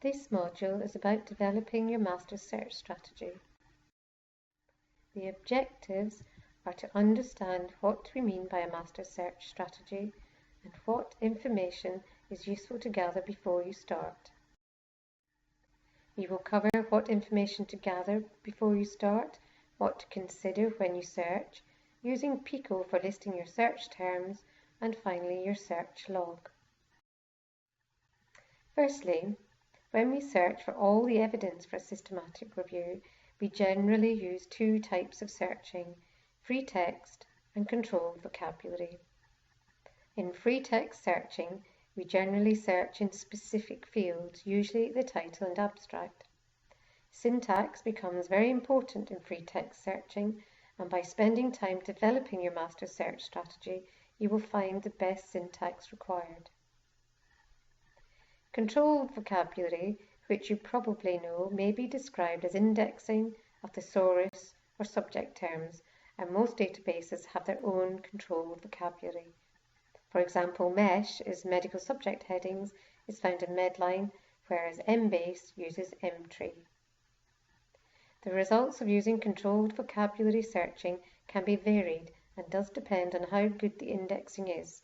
This module is about developing your master search strategy. The objectives are to understand what we mean by a master search strategy and what information is useful to gather before you start. We will cover what information to gather before you start, what to consider when you search, using Pico for listing your search terms, and finally your search log. Firstly, when we search for all the evidence for a systematic review, we generally use two types of searching: free text and controlled vocabulary. In free text searching, we generally search in specific fields, usually the title and abstract. Syntax becomes very important in free text searching, and by spending time developing your master search strategy, you will find the best syntax required. Controlled vocabulary, which you probably know, may be described as indexing of thesaurus or subject terms, and most databases have their own controlled vocabulary. For example, MESH is medical subject headings is found in Medline, whereas Embase uses Emtree. The results of using controlled vocabulary searching can be varied and does depend on how good the indexing is.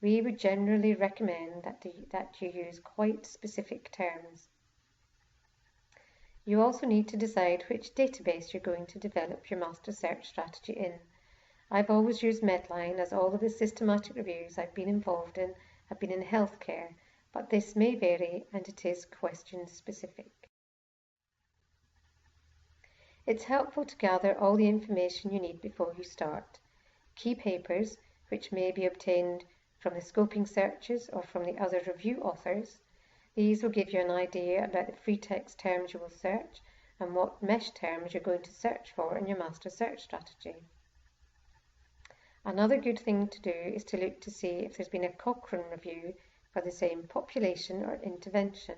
We would generally recommend that you use quite specific terms. You also need to decide which database you're going to develop your master search strategy in. I've always used Medline, as all of the systematic reviews I've been involved in have been in healthcare, but this may vary and it is question specific. It's helpful to gather all the information you need before you start. Key papers, which may be obtained from the scoping searches or from the other review authors. These will give you an idea about the free text terms you will search and what MESH terms you're going to search for in your master search strategy. Another good thing to do is to look to see if there's been a Cochrane review for the same population or intervention.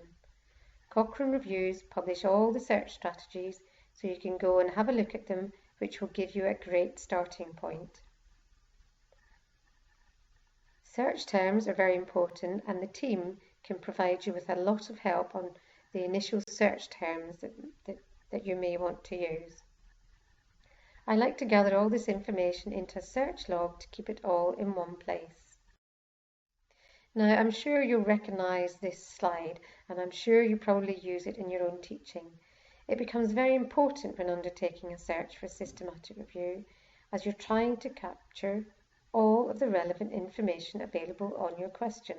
Cochrane reviews publish all the search strategies, so you can go and have a look at them, which will give you a great starting point. Search terms are very important, and the team can provide you with a lot of help on the initial search terms that you may want to use. I like to gather all this information into a search log to keep it all in one place. Now, I'm sure you'll recognize this slide, and I'm sure you probably use it in your own teaching. It becomes very important when undertaking a search for a systematic review, as you're trying to capture all of the relevant information available on your question.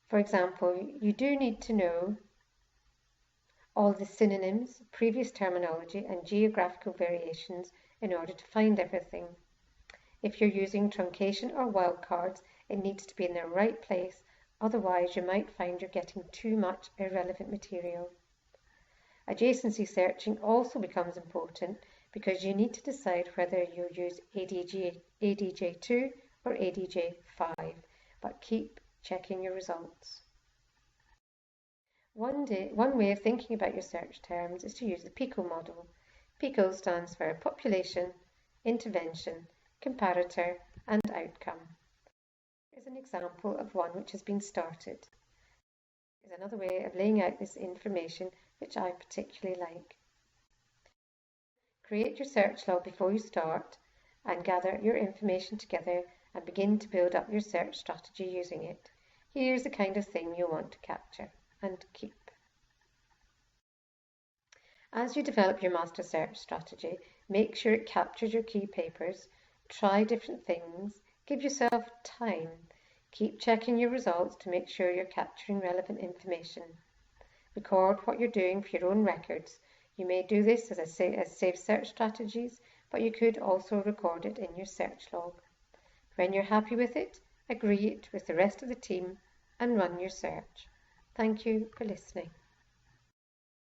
For example, you do need to know all the synonyms, previous terminology, and geographical variations in order to find everything. If you're using truncation or wildcards, it needs to be in the right place, otherwise you might find you're getting too much irrelevant material. Adjacency searching also becomes important because you need to decide whether you use ADJ2 or ADJ5, but keep checking your results. One way of thinking about your search terms is to use the PICO model. PICO stands for population, intervention, comparator, and outcome. Here's an example of one which has been started. Here's another way of laying out this information which I particularly like. Create your search log before you start and gather your information together and begin to build up your search strategy using it. Here's the kind of thing you want to capture and keep. As you develop your master search strategy, make sure it captures your key papers, try different things, give yourself time, keep checking your results to make sure you're capturing relevant information. Record what you're doing for your own records. You may do this as saved search strategies, but you could also record it in your search log. When you're happy with it, agree it with the rest of the team and run your search. Thank you for listening.